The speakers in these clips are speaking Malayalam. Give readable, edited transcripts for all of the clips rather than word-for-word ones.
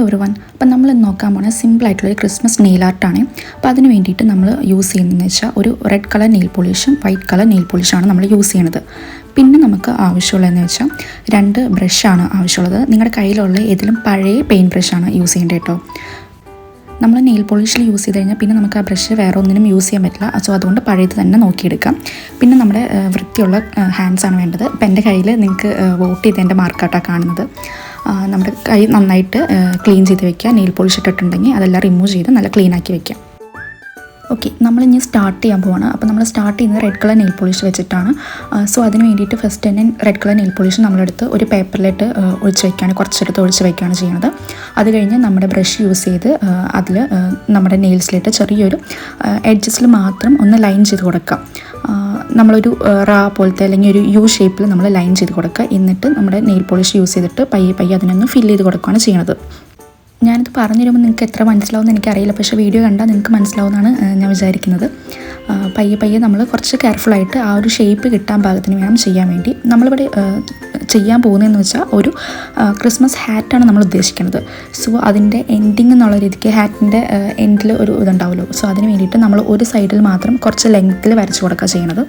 എവരിവൺ, അപ്പം നമ്മൾ നോക്കാൻ പോകുന്നത് സിമ്പിളായിട്ടുള്ളൊരു ക്രിസ്മസ് നെയിൽ ആർട്ടാണ്. അപ്പോൾ അതിന് വേണ്ടിയിട്ട് നമ്മൾ യൂസ് ചെയ്യുന്നതെന്ന് വെച്ചാൽ ഒരു റെഡ് കളർ നെയിൽ പോളിഷും വൈറ്റ് കളർ നെയിൽ പോളിഷാണ് നമ്മൾ യൂസ് ചെയ്യുന്നത്. പിന്നെ നമുക്ക് ആവശ്യമുള്ളതെന്ന് വെച്ചാൽ 2 ബ്രഷാണ് ആവശ്യമുള്ളത്. നിങ്ങളുടെ കയ്യിലുള്ള ഏതെങ്കിലും പഴയ പെയിൻറ്റ് ബ്രഷാണ് യൂസ് ചെയ്യേണ്ടത് കേട്ടോ. നമ്മൾ നെയിൽ പോളിഷിൽ യൂസ് ചെയ്ത് കഴിഞ്ഞാൽ പിന്നെ നമുക്ക് ആ ബ്രഷ് വേറെ ഒന്നിനും യൂസ് ചെയ്യാൻ പറ്റില്ല. സോ അതുകൊണ്ട് പഴയത് തന്നെ നോക്കിയെടുക്കാം. പിന്നെ നമ്മുടെ വൃത്തിയുള്ള ഹാൻഡ്സാണ് വേണ്ടത്. ഇപ്പം എൻ്റെ കയ്യിൽ നിങ്ങൾക്ക് വോട്ട് ചെയ്തതിൻ്റെ മാർക്കായിട്ടാണ് കാണുന്നത്. നമ്മുടെ കൈ നന്നായിട്ട് ക്ലീൻ ചെയ്ത് വെക്കുക. നെയിൽ പോളിഷ് ഇട്ടിട്ടുണ്ടെങ്കിൽ അതെല്ലാം റിമൂവ് ചെയ്ത് നല്ല ക്ലീൻ ആക്കി വെക്കാം. ഓക്കെ, നമ്മളിനി സ്റ്റാർട്ട് ചെയ്യാൻ പോവാണ്. അപ്പോൾ നമ്മൾ സ്റ്റാർട്ട് ചെയ്യുന്നത് റെഡ് കളർ നെയിൽ പോളിഷ് വെച്ചിട്ടാണ്. സോ അതിന് വേണ്ടിയിട്ട് ഫസ്റ്റ് തന്നെ റെഡ് കളർ നെയിൽ പോളിഷ് നമ്മളെടുത്ത് ഒരു പേപ്പറിലിട്ട് ഒഴിച്ച് വയ്ക്കുകയാണ്, കുറച്ചെടുത്ത് ഒഴിച്ച് വയ്ക്കുകയാണ് ചെയ്യുന്നത്. അത് കഴിഞ്ഞ് നമ്മുടെ ബ്രഷ് യൂസ് ചെയ്ത് അതിൽ നമ്മുടെ നെയിൽസിലിട്ട് ചെറിയൊരു എഡ്ജസിൽ മാത്രം ഒന്ന് ലൈൻ ചെയ്ത് കൊടുക്കാം. നമ്മളൊരു റാ പോലത്തെ അല്ലെങ്കിൽ ഒരു യു ഷേപ്പിൽ നമ്മൾ ലൈൻ ചെയ്ത് കൊടുക്കുക. എന്നിട്ട് നമ്മുടെ നെയിൽ പോളിഷ് യൂസ് ചെയ്തിട്ട് പയ്യെ അതിനൊന്ന് ഫില്ല് ചെയ്ത് കൊടുക്കുകയാണ് ചെയ്യുന്നത്. ഞാനിത് പറഞ്ഞു തരുമ്പോൾ നിങ്ങൾക്ക് എത്ര മനസ്സിലാവുമെന്ന് എനിക്കറിയില്ല, പക്ഷേ വീഡിയോ കണ്ടാൽ നിങ്ങൾക്ക് മനസ്സിലാവുമെന്നാണ് ഞാൻ വിചാരിക്കുന്നത്. പയ്യെ നമ്മൾ കുറച്ച് കെയർഫുള്ളായിട്ട് ആ ഒരു ഷേപ്പ് കിട്ടാൻ പാകത്തിന് വേണം ചെയ്യാൻ വേണ്ടി. നമ്മളിവിടെ ചെയ്യാൻ പോകുന്നതെന്ന് വെച്ചാൽ ഒരു ക്രിസ്മസ് ഹാറ്റാണ് നമ്മൾ ഉദ്ദേശിക്കുന്നത്. സോ അതിൻ്റെ എൻഡിങ് എന്നുള്ള രീതിക്ക് ഹാറ്റിൻ്റെ എൻഡിൽ ഒരു ഇതുണ്ടാവുമല്ലോ. സോ അതിന് വേണ്ടിയിട്ട് നമ്മൾ ഒരു സൈഡിൽ മാത്രം കുറച്ച് ലെങ്ത്തിൽ വരച്ച് കൊടുക്കുക ചെയ്യണത്.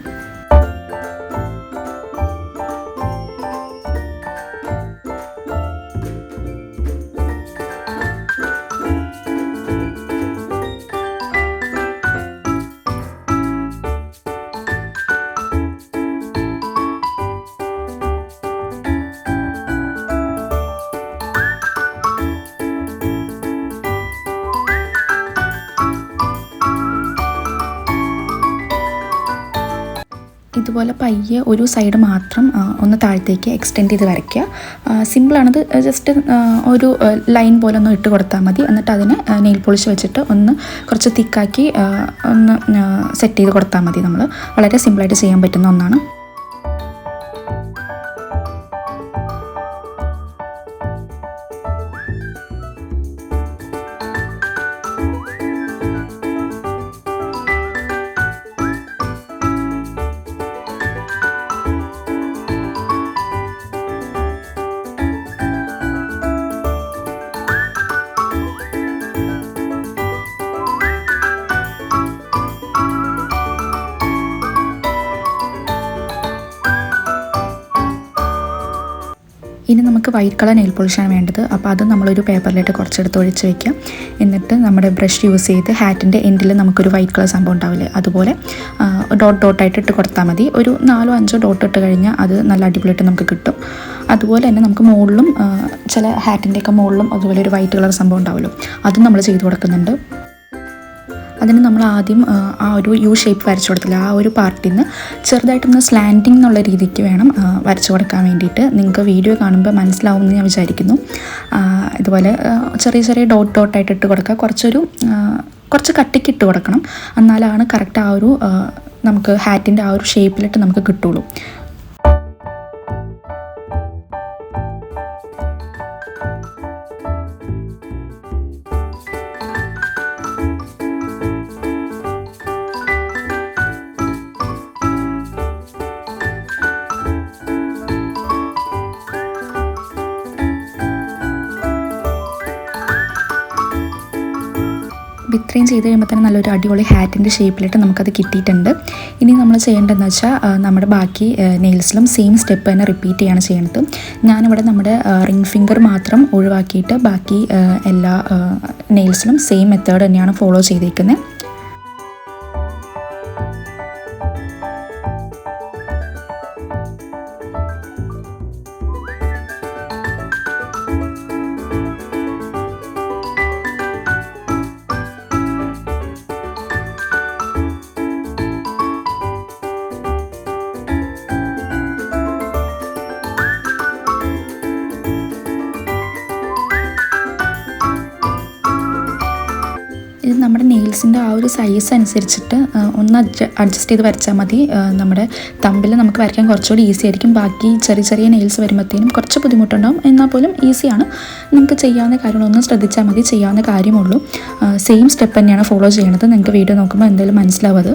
ഇതുപോലെ പയ്യെ ഒരു സൈഡ് മാത്രം ഒന്ന് താഴത്തേക്ക് എക്സ്റ്റെൻഡ് ചെയ്ത് വരയ്ക്കുക. സിമ്പിളാണത്. ജസ്റ്റ് ഒരു ലൈൻ പോലെ ഒന്ന് ഇട്ട് കൊടുത്താൽ മതി. എന്നിട്ട് അതിന് നെയിൽ പോളിഷ് വെച്ചിട്ട് ഒന്ന് കുറച്ച് തിക്കാക്കി ഒന്ന് സെറ്റ് ചെയ്ത് കൊടുത്താൽ മതി. നമ്മൾ വളരെ സിമ്പിളായിട്ട് ചെയ്യാൻ പറ്റുന്ന ഒന്നാണ്. ഇനി നമുക്ക് വൈറ്റ് കളർ നെയിൽ പോളിഷാണ് വേണ്ടത്. അപ്പോൾ അത് നമ്മളൊരു പേപ്പറിലിട്ട് കുറച്ചെടുത്ത് ഒഴിച്ച് വയ്ക്കാം. എന്നിട്ട് നമ്മുടെ ബ്രഷ് യൂസ് ചെയ്ത് ഹാറ്റിൻ്റെ എൻഡിൽ നമുക്കൊരു വൈറ്റ് കളർ സംഭവം ഉണ്ടാവില്ലേ, അതുപോലെ ഡോട്ടായിട്ട് ഇട്ട് കൊടുത്താൽ മതി. ഒരു 4-5 ഡോട്ട് ഇട്ട് കഴിഞ്ഞാൽ അത് നല്ല അടിപൊളിയായിട്ട് നമുക്ക് കിട്ടും. അതുപോലെ തന്നെ നമുക്ക് മുകളിലും ചില ഹാറ്റിൻ്റെയൊക്കെ മുകളിലും അതുപോലെ ഒരു വൈറ്റ് കളർ സംഭവം ഉണ്ടാവുമല്ലോ, അതും നമ്മൾ ചെയ്ത് കൊടുക്കുന്നുണ്ട്. അതിന് നമ്മൾ ആദ്യം ആ ഒരു യു ഷേപ്പ് വരച്ചു കൊടുത്തില്ല, ആ ഒരു പാർട്ടിൽ നിന്ന് ചെറുതായിട്ടൊന്ന് സ്ലാൻഡിങ് എന്നുള്ള രീതിക്ക് വേണം വരച്ചു കൊടുക്കാൻ വേണ്ടിയിട്ട്. നിങ്ങൾക്ക് വീഡിയോ കാണുമ്പോൾ മനസ്സിലാവുമെന്ന് ഞാൻ വിചാരിക്കുന്നു. ഇതുപോലെ ചെറിയ ഡോട്ടായിട്ട് ഇട്ട് കൊടുക്കുക. കുറച്ച് കട്ടിക്ക് ഇട്ട് കൊടുക്കണം, എന്നാലാണ് കറക്റ്റ് ആ ഒരു നമുക്ക് ഹാറ്റിൻ്റെ ആ ഒരു ഷേപ്പിലിട്ട് നമുക്ക് കിട്ടുള്ളൂ. ഇത്രയും ചെയ്ത് കഴിയുമ്പോൾ തന്നെ നല്ലൊരു അടിപൊളി ഹാറ്റിൻ്റെ ഷേപ്പിലിട്ട് നമുക്കത് കിട്ടിയിട്ടുണ്ട്. ഇനി നമ്മൾ ചെയ്യേണ്ടതെന്ന് വെച്ചാൽ നമ്മുടെ ബാക്കി നെയിൽസിലും സെയിം സ്റ്റെപ്പ് തന്നെ റിപ്പീറ്റ് ചെയ്യാണ് ചെയ്യുന്നത്. ഞാനിവിടെ നമ്മുടെ റിംഗ് ഫിംഗർ മാത്രം ഒഴിവാക്കിയിട്ട് ബാക്കി എല്ലാ നെയിൽസിലും സെയിം മെത്തേഡ് തന്നെയാണ് ഫോളോ ചെയ്തേക്കുന്നത്. ഇത് നമ്മുടെ നെയിൽസിൻ്റെ ആ ഒരു സൈസ് അനുസരിച്ചിട്ട് ഒന്ന് അഡ്ജസ്റ്റ് ചെയ്ത് വരച്ചാൽ മതി. നമ്മുടെ തമ്പിൽ നമുക്ക് വരയ്ക്കാൻ കുറച്ചുകൂടി ഈസി ആയിരിക്കും. ബാക്കി ചെറിയ നെയിൽസ് വരുമ്പോഴത്തേനും കുറച്ച് ബുദ്ധിമുട്ടുണ്ടാകും, എന്നാൽ പോലും ഈസിയാണ്. നിങ്ങൾക്ക് ചെയ്യാവുന്ന കാര്യങ്ങളൊന്നും ശ്രദ്ധിച്ചാൽ മതി, ചെയ്യാവുന്ന കാര്യമുള്ളൂ. സെയിം സ്റ്റെപ്പ് തന്നെയാണ് ഫോളോ ചെയ്യണത്. നിങ്ങൾക്ക് വീഡിയോ നോക്കുമ്പോൾ എന്തായാലും മനസ്സിലാവും അത്.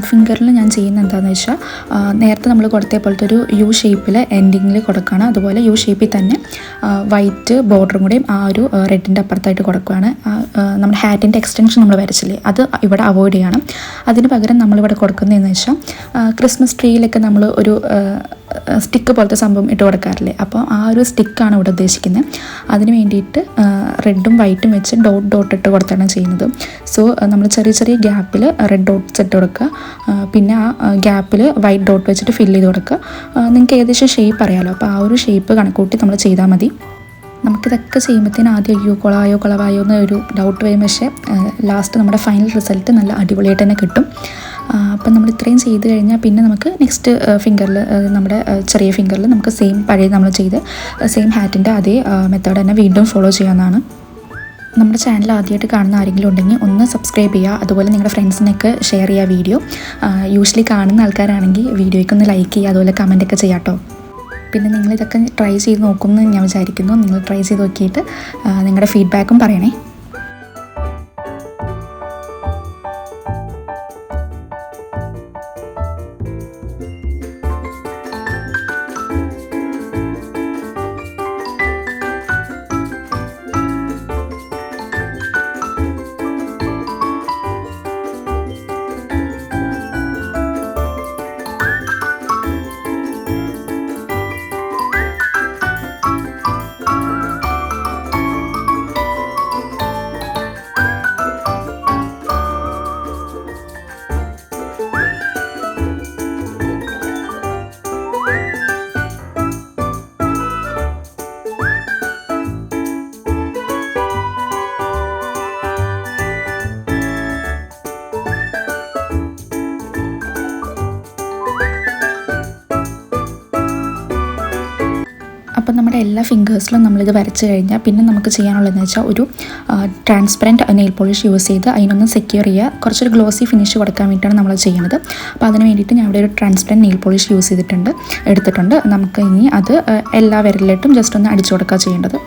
ഫിംഗറിൽ ഞാൻ ചെയ്യുന്നത് എന്താണെന്ന് വെച്ചാൽ നേരത്തെ നമ്മൾ കൊടുത്തേ പോലത്തെ ഒരു യു ഷേപ്പിൽ എൻഡിങ്ങിൽ കൊടുക്കുകയാണ്. അതുപോലെ യു ഷേപ്പിൽ തന്നെ വൈറ്റ് ബോർഡറും കൂടെയും ആ ഒരു റെഡിൻ്റെ അപ്പുറത്തായിട്ട് കൊടുക്കുകയാണ്. നമ്മുടെ ഹാറ്റിൻ്റെ എക്സ്റ്റൻഷൻ നമ്മൾ വരച്ചില്ലേ, അത് ഇവിടെ അവോയ്ഡ് ചെയ്യണം. അതിന് പകരം നമ്മളിവിടെ കൊടുക്കുന്നതെന്ന് വെച്ചാൽ ക്രിസ്മസ് ട്രീയിലൊക്കെ നമ്മൾ ഒരു സ്റ്റിക്ക് പോലത്തെ സംഭവം ഇട്ട് കൊടുക്കാറില്ലേ, അപ്പോൾ ആ ഒരു സ്റ്റിക്കാണ് ഇവിടെ ഉദ്ദേശിക്കുന്നത്. അതിന് വേണ്ടിയിട്ട് റെഡും വൈറ്റും വെച്ച് ഡോട്ട് ഇട്ട് കൊടുത്താണ് ചെയ്യുന്നത്. സോ നമ്മൾ ചെറിയ ചെറിയ ഗ്യാപ്പിൽ റെഡ് ഡോട്ട്സ് ഇട്ട് കൊടുക്കുക, പിന്നെ ആ ഗ്യാപ്പിൽ വൈറ്റ് ഡോട്ട് വെച്ചിട്ട് ഫില്ല് ചെയ്ത് കൊടുക്കുക. നിങ്ങൾക്ക് ഏകദേശം ഷേപ്പ് അറിയാമല്ലോ, അപ്പോൾ ആ ഒരു ഷേപ്പ് കണക്കൂട്ടി നമ്മൾ ചെയ്താൽ മതി. നമുക്കിതൊക്കെ ചെയ്യുമ്പോഴത്തേനും ആദ്യം അയ്യോ കുളവായോ എന്നൊരു ഡൗട്ട് വരും, പക്ഷേ ലാസ്റ്റ് നമ്മുടെ ഫൈനൽ റിസൾട്ട് നല്ല അടിപൊളിയായിട്ട് തന്നെ കിട്ടും. അപ്പം നമ്മൾ ഇത്രയും ചെയ്ത് കഴിഞ്ഞാൽ പിന്നെ നമുക്ക് നെക്സ്റ്റ് ഫിംഗറിൽ, നമ്മുടെ ചെറിയ ഫിംഗറിൽ നമുക്ക് സെയിം പഴയ നമ്മൾ ചെയ്ത് സെയിം ഹാറ്റിൻ്റെ അതേ മെത്തേഡ് തന്നെ വീണ്ടും ഫോളോ ചെയ്യാവുന്നതാണ്. നമ്മുടെ ചാനൽ ആദ്യമായിട്ട് കാണുന്ന ആരെങ്കിലും ഉണ്ടെങ്കിൽ ഒന്ന് സബ്സ്ക്രൈബ് ചെയ്യുക. അതുപോലെ നിങ്ങളുടെ ഫ്രണ്ട്സിനൊക്കെ ഷെയർ ചെയ്യുക വീഡിയോ. യൂഷ്വലി കാണുന്ന ആൾക്കാരാണെങ്കിൽ വീഡിയോയ്ക്ക് ഒന്ന് ലൈക്ക് ചെയ്യുക, അതുപോലെ കമൻറ്റൊക്കെ ചെയ്യാം കേട്ടോ. പിന്നെ നിങ്ങളിതൊക്കെ ട്രൈ ചെയ്ത് നോക്കുമെന്ന് ഞാൻ വിചാരിക്കുന്നു. നിങ്ങൾ ട്രൈ ചെയ്ത് നോക്കിയിട്ട് നിങ്ങളുടെ ഫീഡ്ബാക്കും പറയണേ. അപ്പം നമ്മുടെ എല്ലാ ഫിംഗേഴ്സിലും നമ്മളിത് വരച്ച് കഴിഞ്ഞാൽ പിന്നെ നമുക്ക് ചെയ്യാനുള്ളതെന്ന് വെച്ചാൽ ഒരു ട്രാൻസ്പെറൻറ്റ് നെയിൽ പോളിഷ് യൂസ് ചെയ്ത് അതിനൊന്ന് സെക്യൂർ ചെയ്യുക. കുറച്ചൊരു ഗ്ലോസി ഫിനിഷ് കൊടുക്കാൻ വേണ്ടിയിട്ടാണ് നമ്മൾ ചെയ്യുന്നത്. അപ്പോൾ അതിന് വേണ്ടിയിട്ട് ഞാൻ ഇവിടെ ഒരു ട്രാൻസ്പെറൻറ്റ് നെയിൽ പോളിഷ് യൂസ് എടുത്തിട്ടുണ്ട്. നമുക്ക് ഇനി അത് എല്ലാ വിരലിലോട്ടും ജസ്റ്റ് ഒന്ന് അടിച്ചു കൊടുക്കുക ചെയ്യേണ്ടത്.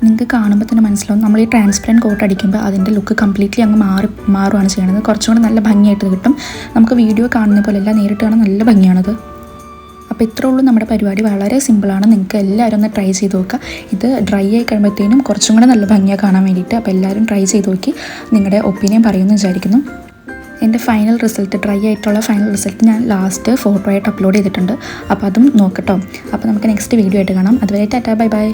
നിങ്ങൾക്ക് കാണുമ്പോൾ തന്നെ മനസ്സിലാവും, നമ്മൾ ഈ ട്രാൻസ്പെറൻറ്റ് കോട്ട് അടിക്കുമ്പോൾ അതിൻ്റെ ലുക്ക് കംപ്ലീറ്റ്ലി അങ്ങ് മാറുകയാണ് ചെയ്യുന്നത്. കുറച്ചും കൂടെ നല്ല ഭംഗിയായിട്ട് കിട്ടും. നമുക്ക് വീഡിയോ കാണുന്ന പോലെയല്ല, നേരിട്ട് കാണാൻ നല്ല ഭംഗിയാണത്. അപ്പോൾ ഇത്രേ ഉള്ളൂ നമ്മുടെ പരിപാടി. വളരെ സിമ്പിളാണ്. നിങ്ങൾക്ക് എല്ലാവരും ഒന്ന് ട്രൈ ചെയ്ത് നോക്കുക. ഇത് ഡ്രൈ ആയി കഴിയുമ്പോഴത്തേനും കുറച്ചും കൂടെ നല്ല ഭംഗിയാണ് കാണാൻ വേണ്ടിയിട്ട്. അപ്പോൾ എല്ലാവരും ട്രൈ ചെയ്ത് നോക്കി നിങ്ങളുടെ ഒപ്പീനിയൻ പറയുമെന്ന് വിചാരിക്കുന്നു. എൻ്റെ ഫൈനൽ റിസൾട്ട്, ഡ്രൈ ആയിട്ടുള്ള ഫൈനൽ റിസൾട്ട് ഞാൻ ലാസ്റ്റ് ഫോട്ടോ ആയിട്ട് അപ്ലോഡ് ചെയ്തിട്ടുണ്ട്. അപ്പോൾ അതും നോക്കട്ടോ. അപ്പോൾ നമുക്ക് നെക്സ്റ്റ് വീഡിയോ ആയിട്ട് കാണാം. അതുവരെ ടാറ്റാ, ബൈ ബൈ.